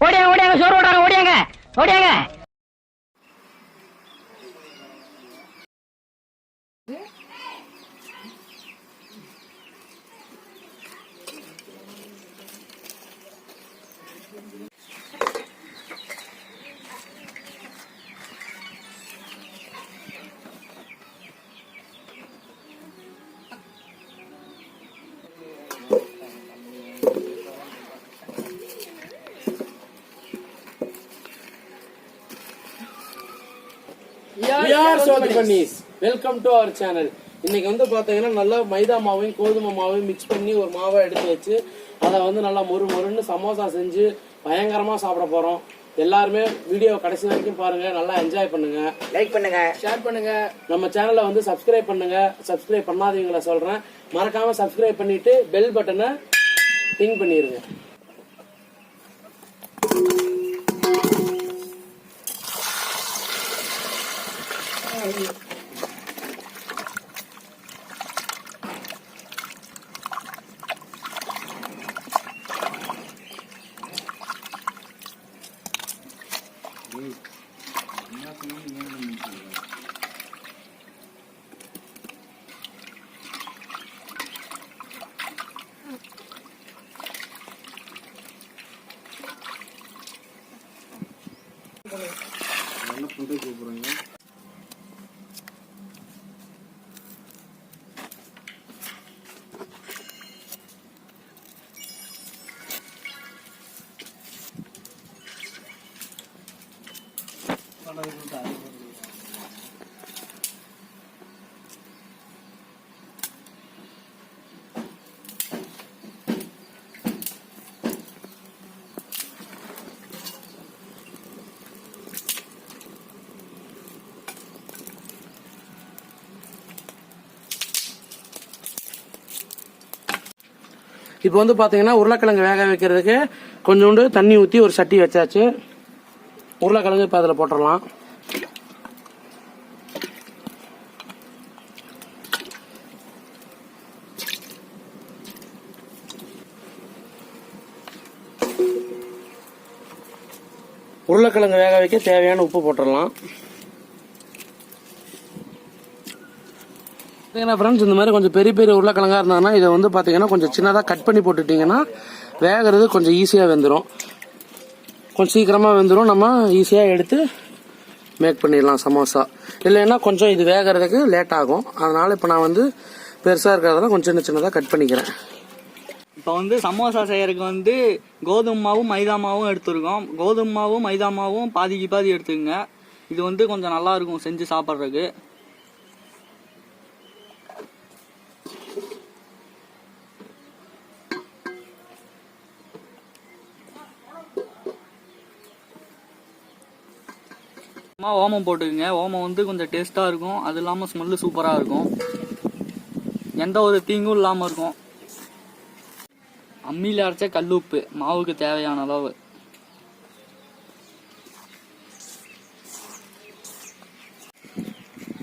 ஓடியாங்க ஓடியாங்க சோறு ஓடாங்க ஓடியாங்க ஓடியாங்க. Welcome to our channel. இன்னைக்கு வந்து பாத்தீங்கன்னா நல்லா மைதா மாவையும் கோதுமை மாவையும் மிக்ஸ் பண்ணி ஒரு மாவை எடுத்து வச்சு அதை வந்து நல்லா மொறுன்னு சமோசா செஞ்சு பயங்கரமா சாப்பிட போறோம். எல்லாருமே வீடியோ கடைசி வரைக்கும் பாருங்க, நல்லா என்ஜாய் பண்ணுங்க, லைக் பண்ணுங்க, ஷேர் பண்ணுங்க. நம்ம சேனலை வந்து சப்ஸ்கிரைப் பண்ணுங்க. சப்ஸ்கிரைப் பண்ணாதீங்களா சொல்றேன், மறக்காம சப்ஸ்கிரைப் பண்ணிட்டு பெல் பட்டனை டிங் பண்ணிருங்க. இப்போ வந்து பாத்தீங்கன்னா உருளைக்கிழங்கு வேக வைக்கிறதுக்கு கொஞ்சோண்டு தண்ணி ஊற்றி ஒரு சட்டி வச்சாச்சு. உருளைக்கிழங்கு இப்போ அதில் போட்டுடலாம். உருளைக்கிழங்கு வேக வைக்க தேவையான உப்பு போட்டுடலாம். ஃப்ரெண்ட்ஸ், இந்த மாதிரி கொஞ்சம் பெரிய பெரிய உருளைக்கிழங்கா இருந்தாங்கன்னா இதை வந்து பார்த்தீங்கன்னா கொஞ்சம் சின்னதாக கட் பண்ணி போட்டுட்டிங்கன்னா வேகிறது கொஞ்சம் ஈஸியாக வெந்துடும். கொஞ்சம் சீக்கிரமாக வெந்துடும், நம்ம ஈஸியாக எடுத்து மேக் பண்ணிடலாம் சமோசா. இல்லைன்னா கொஞ்சம் இது வேகிறதுக்கு லேட் ஆகும். அதனால் இப்போ நான் வந்து பெருசாக இருக்கிறதெல்லாம் கொஞ்சம் சின்னதாக கட் பண்ணிக்கிறேன். இப்போ வந்து சமோசா செய்யறதுக்கு வந்து கோதுமை மாவும் மைதா மாவும் எடுத்துருக்கோம். கோதுமை மாவும் மைதா மாவும் பாதிக்கு பாதி எடுத்துக்கோங்க. இது வந்து கொஞ்சம் நல்லா இருக்கும் செஞ்சு சாப்பிட்றதுக்கு. ஓமம் போட்டுக்குங்க. ஓமம் வந்து கொஞ்சம் டேஸ்ட்டாக இருக்கும், அது இல்லாமல் ஸ்மெல்லு சூப்பராக இருக்கும், எந்த ஒரு தீங்கும் இல்லாமல் இருக்கும். அம்மியில் அரைச்ச கல்லுப்பு மாவுக்கு தேவையான அளவு.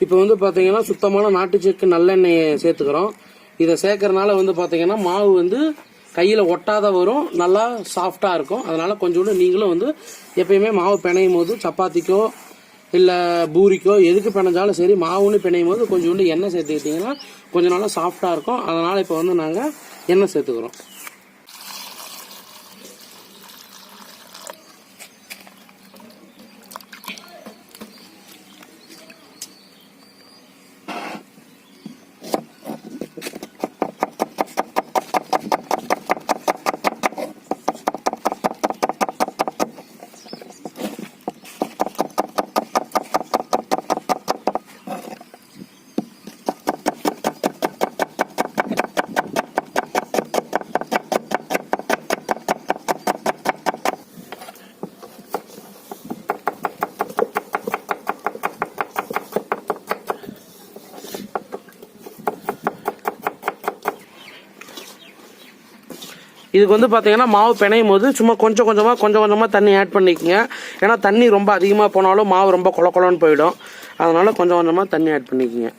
இப்போ வந்து பார்த்தீங்கன்னா சுத்தமான நாட்டு செக்கு நல்லெண்ணெயை சேர்த்துக்கிறோம். இதை சேர்க்கறதுனால வந்து பார்த்தீங்கன்னா மாவு வந்து கையில் ஒட்டாத வரும், நல்லா சாஃப்டாக இருக்கும். அதனால கொஞ்சோண்டு நீங்களும் வந்து எப்பயுமே மாவு பிணையும் போது சப்பாத்திக்கோ இல்லை பூரிக்கோ எதுக்கு பிணைஞ்சாலும் சரி, மாவுன்னு பிணையும் போது கொஞ்சோண்டு எண்ணெய் சேர்த்துக்கிட்டிங்கன்னா கொஞ்சம் நல்லா சாஃப்டாக இருக்கும். அதனால் இப்போ வந்து நாங்கள் எண்ணெய் சேர்த்துக்கிறோம். இதுக்கு வந்து பார்த்தீங்கன்னா மாவு பிணையும் போது சும்மா கொஞ்சம் கொஞ்சமாக தண்ணி ஆட் பண்ணிக்கோங்க. ஏன்னா தண்ணி ரொம்ப அதிகமாக போனாலும் மாவு ரொம்ப கொலன்னு போயிடும். அதனால் கொஞ்சம் கொஞ்சமாக தண்ணி ஆட் பண்ணிக்கோங்க.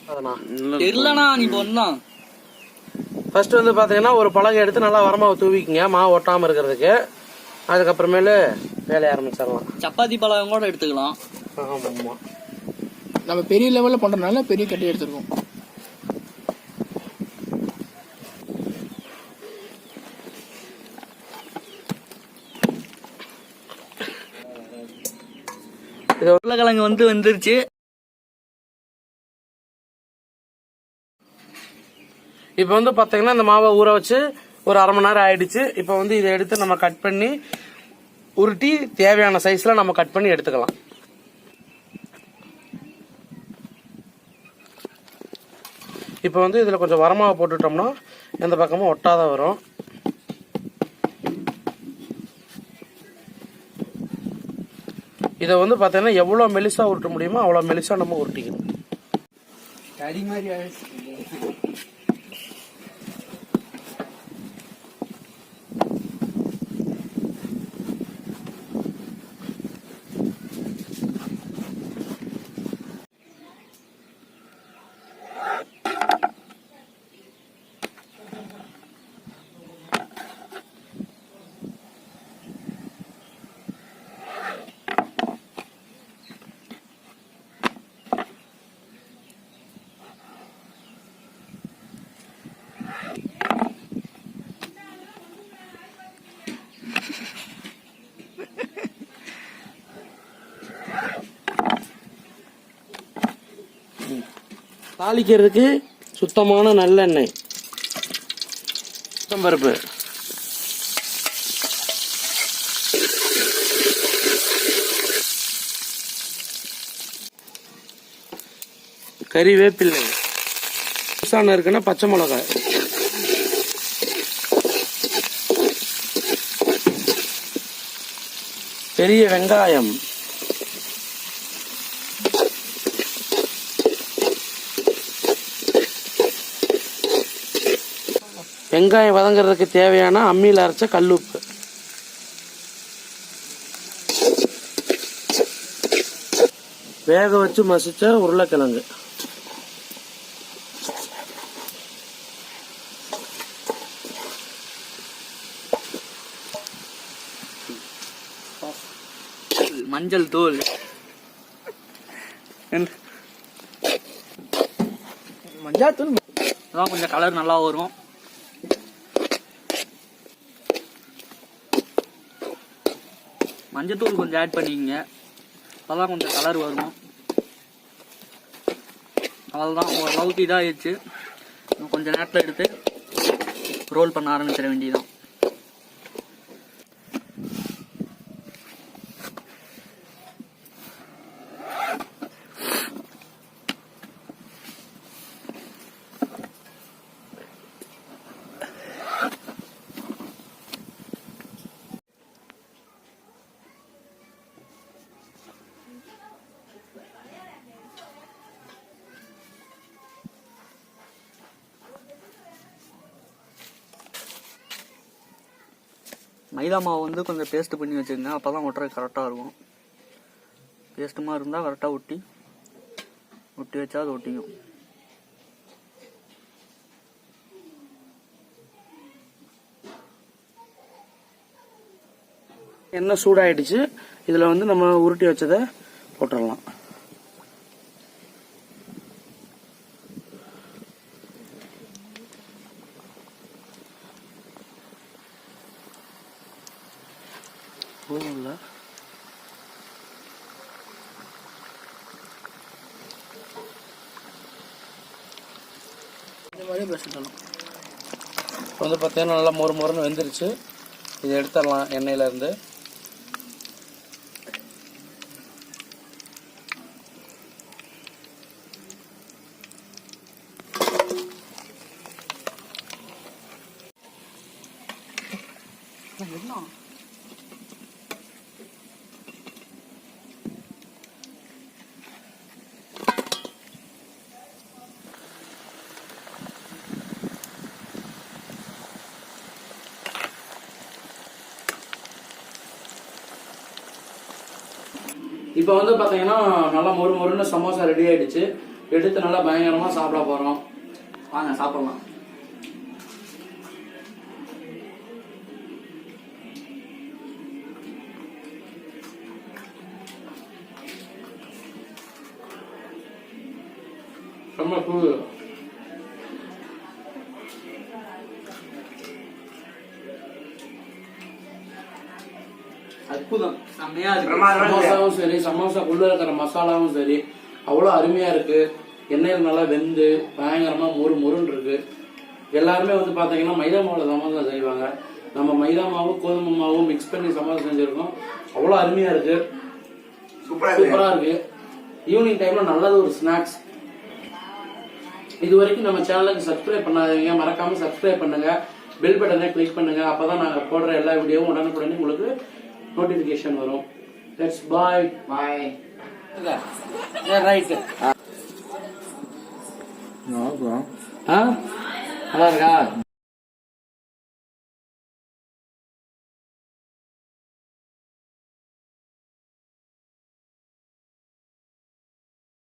தெரியலண்ணா நீ பண்ணலாம். ஃபர்ஸ்ட் வந்து பாத்தீங்கன்னா ஒரு பலகை எடுத்து நல்லா வரமாவை தூவிக்குங்க, மாவு ஒட்டாம இருக்கிறதுக்கு. அதுக்கப்புறமேலு வேலைய ஆரம்பிச்சிடலாம். சப்பாத்தி பலகம் கூட எடுத்துக்கலாம். ஆமா, நம்ம பெரிய லெவல்ல பண்றதுனால பெரிய கட்டி எடுத்துருக்கோம். உருளைக்கிழங்கு வந்து வந்துருச்சு. இப்போ வந்து பாத்தீங்கன்னா இந்த மாவை ஊற வச்சு ஒரு அரை மணி நேரம் ஆயிடுச்சு. இப்போ வந்து இதை எடுத்து நம்ம கட் பண்ணி உருட்டி தேவையான சைஸ்ல நம்ம கட் பண்ணி எடுத்துக்கலாம். இப்போ வந்து இதுல கொஞ்சம் வரமாவை போட்டுட்டோம்னா எந்த பக்கமும் ஒட்டாத வரும். இதை வந்து பாத்தீங்கன்னா எவ்வளவு மெலிசா உருட்ட முடியுமோ அவ்வளவு மெலிசா நம்ம உருட்டிக்கணும். கறி மாதிரி ஆயிடுச்சு. தாளிக்கிறதுக்கு சுத்தமான நல்லெண்ணெய், பருப்பு, கறிவேப்பிள்ளை, இருக்குன்னா பச்சை மிளகாய், பெரிய வெங்காயம், வெங்காயம் வதங்கிறதுக்கு தேவையான அம்மியில் அரைச்ச கல்லுப்பு, வேக வச்சு மசிச்ச உருளைக்கிழங்கு, மஞ்சள் தூள், மஞ்சாத்தூள் அதான் கொஞ்சம் கலர் நல்லா வரும். மஞ்சத்தூள் கொஞ்சம் ஆட் பண்ணிக்கங்க, அதெல்லாம் கொஞ்சம் கலர் வரும். அவ்வளோதான், ஓரளவுக்கு இதாகிடுச்சு. கொஞ்சம் நேரத்தில் எடுத்து ரோல் பண்ண ஆரம்பிச்சிட வேண்டியதுதான். மைதா மாவு வந்து கொஞ்சம் பேஸ்ட் பண்ணி வச்சுக்கோங்க, அப்போ தான் ஒட்டுறது கரெக்டாக இருக்கும். பேஸ்ட்டுமா இருந்தால் கரெக்டாக ஒட்டி வச்சா அது ஒட்டிக்கும். எண்ணெய் சூடாயிடுச்சு. இதில் வந்து நம்ம உருட்டி வச்சதை போட்டுடலாம். இந்த மாதிரி ப்ரெஷ் பண்ணணும். வந்து பார்த்தீங்கன்னா நல்லா மொறு மொறுன்னு வெந்துருச்சு. இதை எடுத்துடலாம் எண்ணெயில இருந்து. இப்போ வந்து பார்த்தீங்கன்னா நல்லா மொறு மொறுன்னு சமோசா ரெடி ஆயிடுச்சு. எடுத்து நல்லா பயங்கரமா சாப்பிட போறோம். வாங்க சாப்பிடலாம். ரொம்ப கூழ். அற்புதம், செம்மையா இருக்கு. சமோசாவும் சரி, சமோசாக்குள்ள இருக்கிற மசாலாவும் சரி அவ்வளோ அருமையா இருக்கு. எண்ணெயில் நல்லா வெந்து பயங்கரமா முறுன்னு இருக்கு. எல்லாருமே வந்து பாத்தீங்கன்னா மைதா மாவுல சமோசா செய்வாங்க. நம்ம மைதா மாவு கோதுமை மாவும் மிக்ஸ் பண்ணி சமோசா செஞ்சிருக்கோம். அவ்வளோ அருமையா இருக்கு, சூப்பரா இருக்கு. ஈவினிங் டைம்ல நல்லது ஒரு ஸ்நாக்ஸ். இது வரைக்கும் நம்ம சேனலுக்கு சப்ஸ்கிரைப் பண்ணாதீங்க, மறக்காம சப்ஸ்கிரைப் பண்ணுங்க, பெல் பட்டனை கிளிக் பண்ணுங்க. அப்பதான் நாங்க போடுற எல்லா வீடியோவும் உடனுக்குடனே உங்களுக்கு நோட்டிபிகேஷன் வரும். Let's bye bye. ரைட். நல்லா இருக்கா?